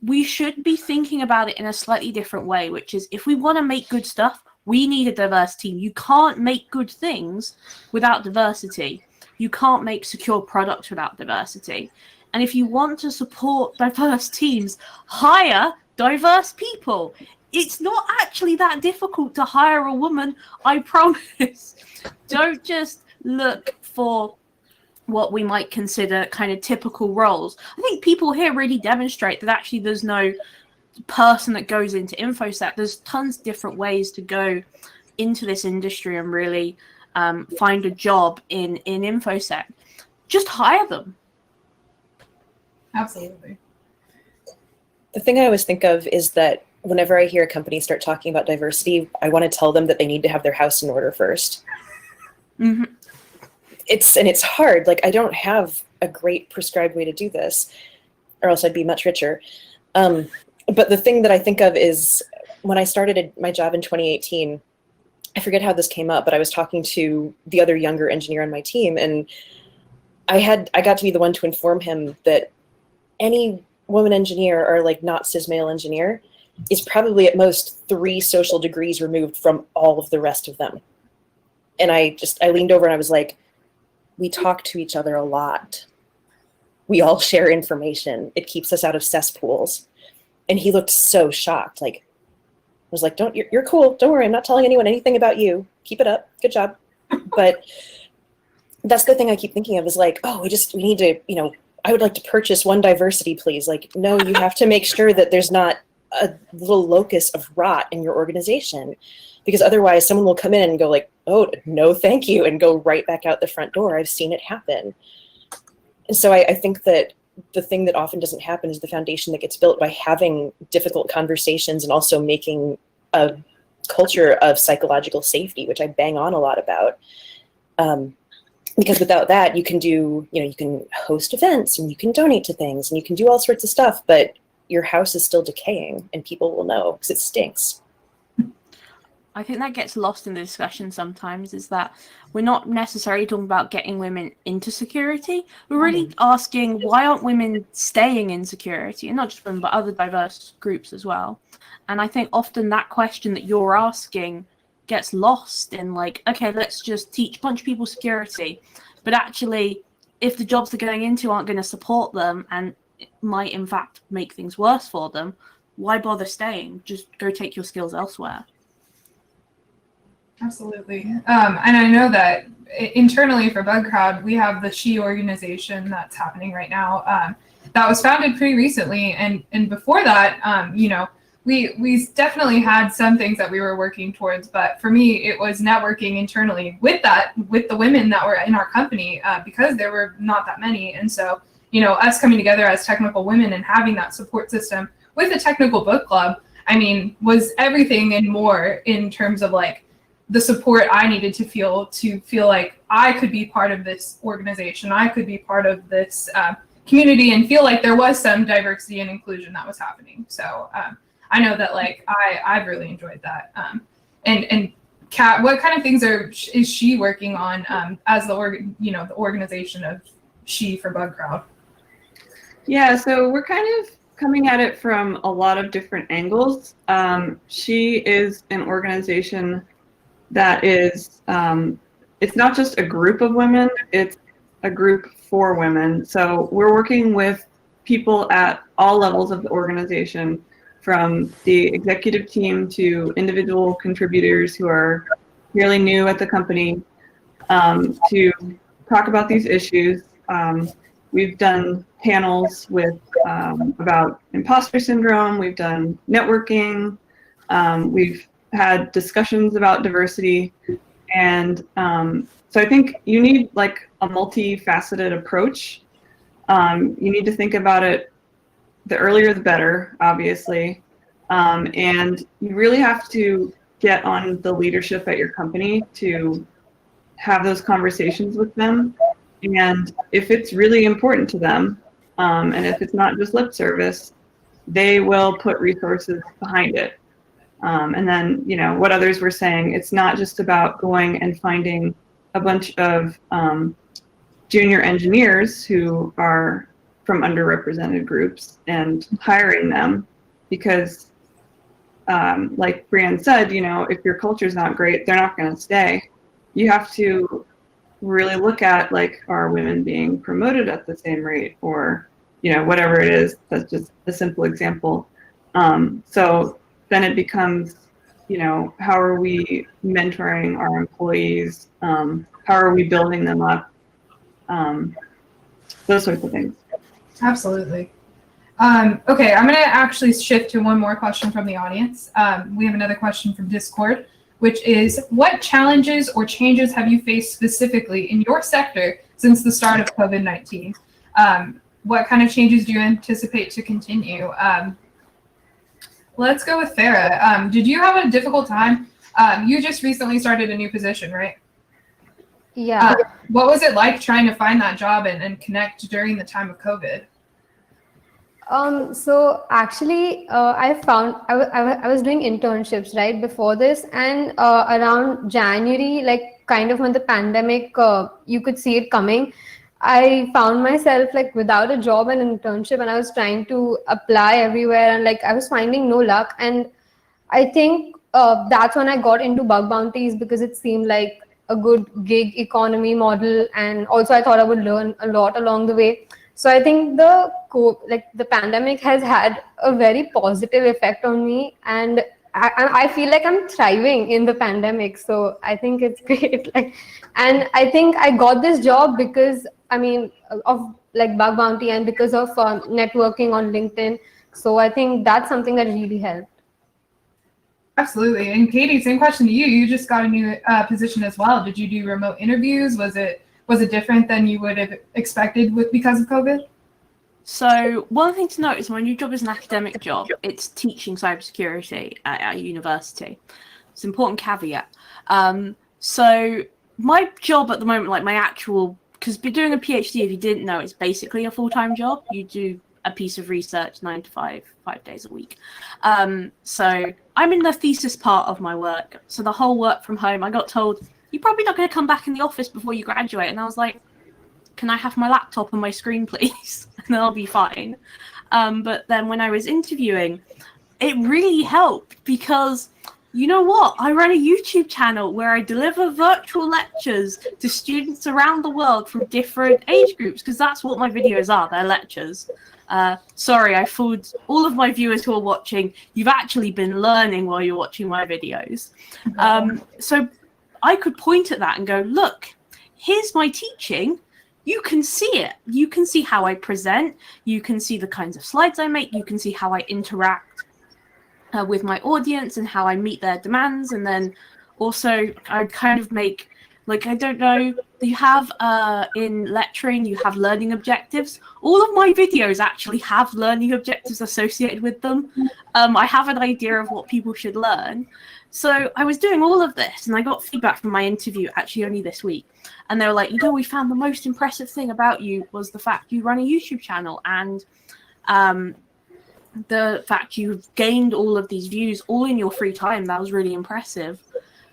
We should be thinking about it in a slightly different way, which is if we want to make good stuff, we need a diverse team. You can't make good things without diversity. You can't make secure products without diversity. And if you want to support diverse teams, hire diverse people. It's not actually that difficult to hire a woman, I promise. Don't just look for what we might consider kind of typical roles. I think people here really demonstrate that actually there's no person that goes into InfoSec. There's tons of different ways to go into this industry and really find a job in InfoSec. Just hire them. Absolutely. The thing I always think of is that whenever I hear a company start talking about diversity, I want to tell them that they need to have their house in order first. Mm-hmm. It's hard. Like, I don't have a great prescribed way to do this, or else I'd be much richer. But the thing that I think of is when I started my job in 2018, I forget how this came up, but I was talking to the other younger engineer on my team, and I got to be the one to inform him that any woman engineer or like not cis male engineer is probably at most 3 social degrees removed from all of the rest of them. And I leaned over and I was like, we talk to each other a lot. We all share information. It keeps us out of cesspools. And he looked so shocked. Like, I was like, you're cool. Don't worry. I'm not telling anyone anything about you. Keep it up. Good job. But that's the thing I keep thinking of is like, oh, we need to, I would like to purchase one diversity, please. Like, no, you have to make sure that there's not a little locus of rot in your organization, because otherwise someone will come in and go like, oh, no, thank you, and go right back out the front door. I've seen it happen. And so I think that the thing that often doesn't happen is the foundation that gets built by having difficult conversations and also making a culture of psychological safety, which I bang on a lot about. Because without that, you can do, you can host events and you can donate to things and you can do all sorts of stuff, but your house is still decaying and people will know because it stinks. I think that gets lost in the discussion sometimes, is that we're not necessarily talking about getting women into security. We're really asking, why aren't women staying in security? And not just women, but other diverse groups as well. And I think often that question that you're asking gets lost in like, okay, let's just teach a bunch of people security. But actually, if the jobs they're going into aren't going to support them and it might in fact make things worse for them, why bother staying? Just go take your skills elsewhere. Absolutely. And I know that internally for BugCrowd, we have the SHE organization that's happening right now. That was founded pretty recently. And before that, we definitely had some things that we were working towards, but for me, it was networking internally with the women that were in our company, because there were not that many. And so, you know, us coming together as technical women and having that support system with a technical book club, I mean, was everything and more in terms of like the support I needed to feel like I could be part of this organization, I could be part of this community, and feel like there was some diversity and inclusion that was happening. So I know that like I've really enjoyed that. And Kat, what kind of things is she working on as the organization of She for Bug Crowd? Yeah, so we're kind of coming at it from a lot of different angles. She is an organization that is, it's not just a group of women, it's a group for women. So we're working with people at all levels of the organization, from the executive team to individual contributors who are fairly new at the company, to talk about these issues. We've done panels with about imposter syndrome. We've done networking. We've had discussions about diversity. And so I think you need like a multifaceted approach. You need to think about it, the earlier the better, obviously. And you really have to get on the leadership at your company to have those conversations with them. And if it's really important to them, and if it's not just lip service, they will put resources behind it. And then, you know, what others were saying, it's not just about going and finding a bunch of junior engineers who are from underrepresented groups and hiring them, because like Brianne said, you know, if your culture's not great, they're not going to stay. You have to really look at, like, are women being promoted at the same rate, or, you know, whatever it is. That's just a simple example. So then it becomes, you know, how are we mentoring our employees? How are we building them up? Those sorts of things. Absolutely. Okay, I'm going to actually shift to one more question from the audience. We have another question from Discord, which is, what challenges or changes have you faced specifically in your sector since the start of COVID-19? What kind of changes do you anticipate to continue? Let's go with Farah. Did you have a difficult time? You just recently started a new position, right? Yeah. What was it like trying to find that job and connect during the time of COVID? So actually, I was doing internships right before this, and around January, like kind of when the pandemic, you could see it coming, I found myself like without a job and internship, and I was trying to apply everywhere, and like I was finding no luck. And I think that's when I got into bug bounties, because it seemed like a good gig economy model, and also I thought I would learn a lot along the way. So I think the pandemic has had a very positive effect on me, and I feel like I'm thriving in the pandemic. So I think it's great. And I think I got this job because, I mean, of like bug bounty, and because of networking on LinkedIn. So I think that's something that really helped. Absolutely. And Katie, same question to you. You just got a new position as well. Did you do remote interviews? Was it different than you would have expected because of COVID? So one thing to note is my new job is an academic job. It's teaching cybersecurity at a university. It's an important caveat. So my job at the moment, like my actual, because doing a PhD, if you didn't know, it's basically a full-time job. You do a piece of research 9 to 5, 5 days a week. So I'm in the thesis part of my work. So the whole work from home, I got told, you're probably not going to come back in the office before you graduate. And I was like, can I have my laptop and my screen, please? And then I'll be fine. But then when I was interviewing, it really helped because, you know what? I run a YouTube channel where I deliver virtual lectures to students around the world from different age groups, because that's what my videos are. They're lectures. Sorry, I fooled all of my viewers who are watching. You've actually been learning while you're watching my videos. So I could point at that and go, look, here's my teaching. You can see it. You can see how I present. You can see the kinds of slides I make. You can see how I interact. with my audience and how I meet their demands. And then also I kind of make, like, I don't know, you have in lecturing, you have learning objectives. All of my videos actually have learning objectives associated with them. I have an idea of what people should learn. So I was doing all of this, and I got feedback from my interview actually only this week. And they were like, we found the most impressive thing about you was the fact you run a YouTube channel, and the fact you've gained all of these views all in your free time. That was really impressive.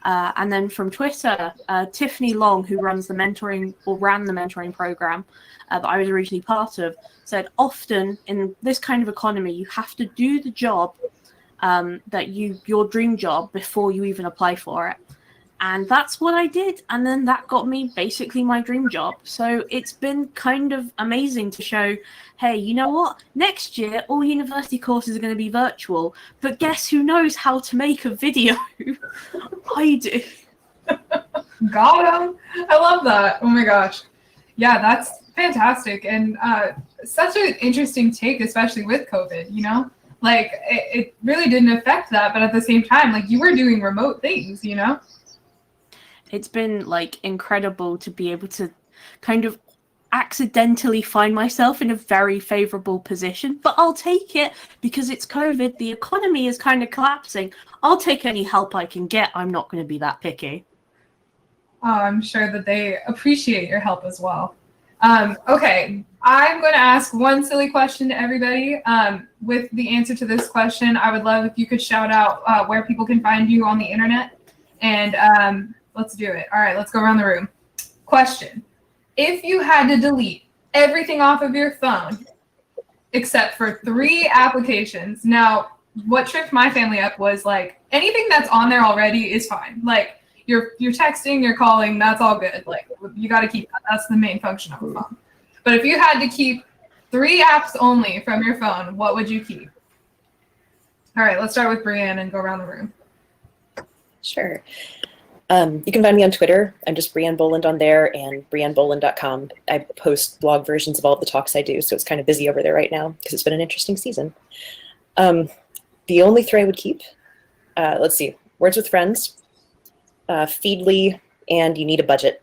And then from Twitter, Tiffany Long, who runs the mentoring, or ran the mentoring program that I was originally part of, said often in this kind of economy, you have to do the job your dream job before you even apply for it. And that's what I did. And then that got me basically my dream job. So it's been kind of amazing to show, hey, you know what? Next year, all university courses are going to be virtual. But guess who knows how to make a video? I do. Got him. I love that. Oh my gosh. Yeah, that's fantastic. And such an interesting take, especially with COVID, you know? Like, it really didn't affect that. But at the same time, like, you were doing remote things, you know? It's been like incredible to be able to kind of accidentally find myself in a very favorable position, but I'll take it because it's COVID. The economy is kind of collapsing. I'll take any help I can get. I'm not going to be that picky. Oh, I'm sure that they appreciate your help as well. Okay, I'm going to ask one silly question to everybody. With the answer to this question, I would love if you could shout out where people can find you on the internet. And let's do it. All right, let's go around the room. Question. If you had to delete everything off of your phone except for 3 applications, now what tripped my family up was like anything that's on there already is fine. Like you're texting, you're calling, that's all good. Like you got to keep that. That's the main function of a phone. But if you had to keep 3 apps only from your phone, what would you keep? All right, let's start with Brianne and go around the room. Sure. You can find me on Twitter. I'm just Brianne Boland on there, and brianneboland.com. I post blog versions of all the talks I do, so it's kind of busy over there right now because it's been an interesting season. The only 3 I would keep, let's see, Words with Friends, Feedly, and You Need a Budget.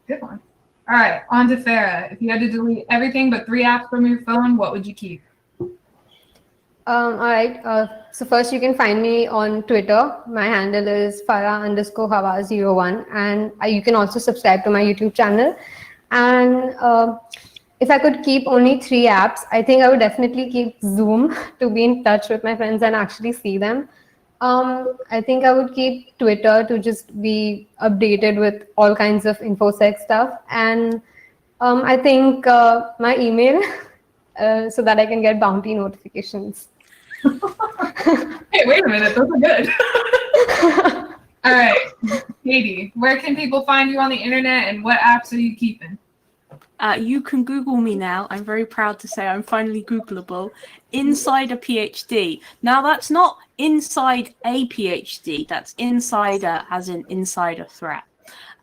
Good one. All right, on to Farah. If you had to delete everything but 3 apps from your phone, what would you keep? All right. So first, you can find me on Twitter. My handle is Farah_Hawa01, and you can also subscribe to my YouTube channel. And if I could keep only 3 apps, I think I would definitely keep Zoom to be in touch with my friends and actually see them. I think I would keep Twitter to just be updated with all kinds of InfoSec stuff, and I think my email so that I can get bounty notifications. Hey, wait a minute, those are good. All right, Katie, where can people find you on the internet, and what apps are you keeping? You can Google me now. I'm very proud to say I'm finally Googleable. Insider PhD. Now that's not inside a PhD. That's insider as in insider threat.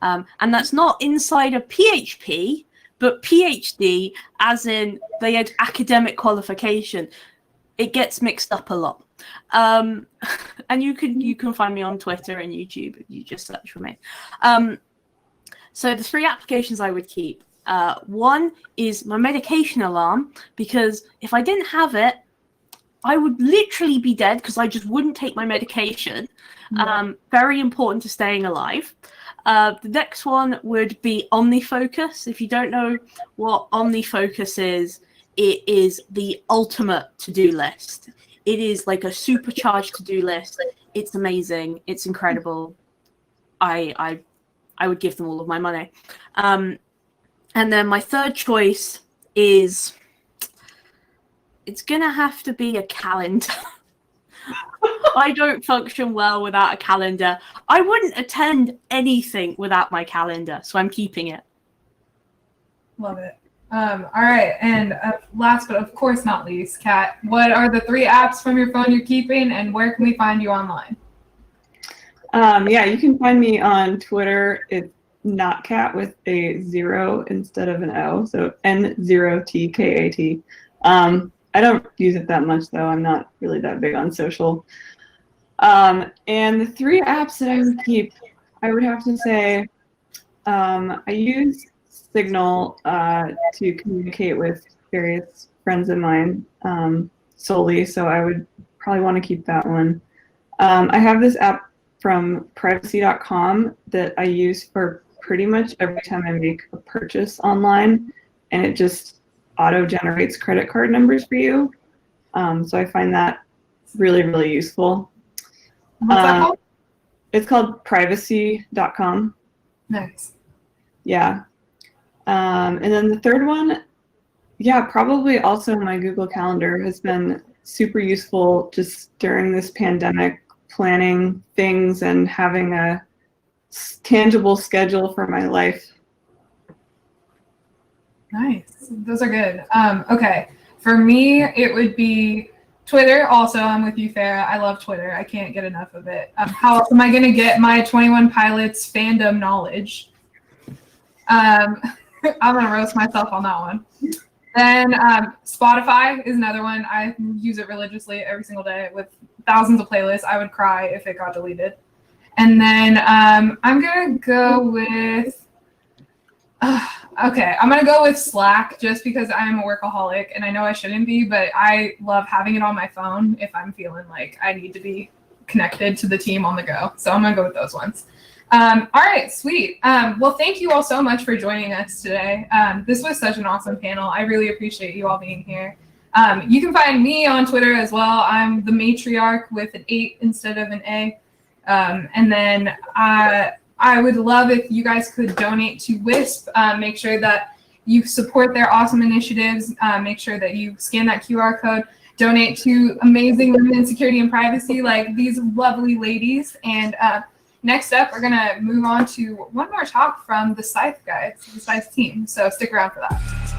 And that's not insider PHP, but PhD as in they had academic qualification. It gets mixed up a lot. And you can find me on Twitter and YouTube if you just search for me. So the 3 applications I would keep. One is my medication alarm, because if I didn't have it, I would literally be dead because I just wouldn't take my medication. Very important to staying alive. The next one would be OmniFocus. If you don't know what OmniFocus is, it is the ultimate to-do list. It is like a supercharged to-do list. It's amazing. It's incredible. I would give them all of my money. And then my third choice is, it's gonna have to be a calendar. I don't function well without a calendar. I wouldn't attend anything without my calendar, so I'm keeping it. Love it. All right, and last but of course not least, Kat, what are the 3 apps from your phone you're keeping, and where can we find you online? Yeah, you can find me on Twitter. It's not Kat with a 0 instead of an O, so N0TKAT. I don't use it that much though. I'm not really that big on social. And the 3 apps that I would keep, I would have to say, I use Signal to communicate with various friends of mine solely, so I would probably want to keep that one. I have this app from privacy.com that I use for pretty much every time I make a purchase online, and it just auto-generates credit card numbers for you. So I find that really, really useful. What's that called? It's called privacy.com. Nice. Yeah. And then the third one, yeah, probably also my Google Calendar has been super useful just during this pandemic, planning things and having a tangible schedule for my life. Nice. Those are good. Okay. For me, it would be Twitter. Also, I'm with you, Farah. I love Twitter. I can't get enough of it. How else am I going to get my 21 Pilots fandom knowledge? I'm going to roast myself on that one. Then Spotify is another one. I use it religiously every single day with thousands of playlists. I would cry if it got deleted. And then I'm going to go with... okay, I'm going to go with Slack just because I'm a workaholic and I know I shouldn't be, but I love having it on my phone if I'm feeling like I need to be connected to the team on the go. So I'm going to go with those ones. All right, sweet. Well, thank you all so much for joining us today. This was such an awesome panel. I really appreciate you all being here. You can find me on Twitter as well. I'm the matriarch with an 8 instead of an A. And then I would love if you guys could donate to WISP. Make sure that you support their awesome initiatives. Make sure that you scan that QR code. Donate to amazing women in security and privacy like these lovely ladies. And next up, we're going to move on to one more talk from the Scythe guys, the Scythe team. So stick around for that.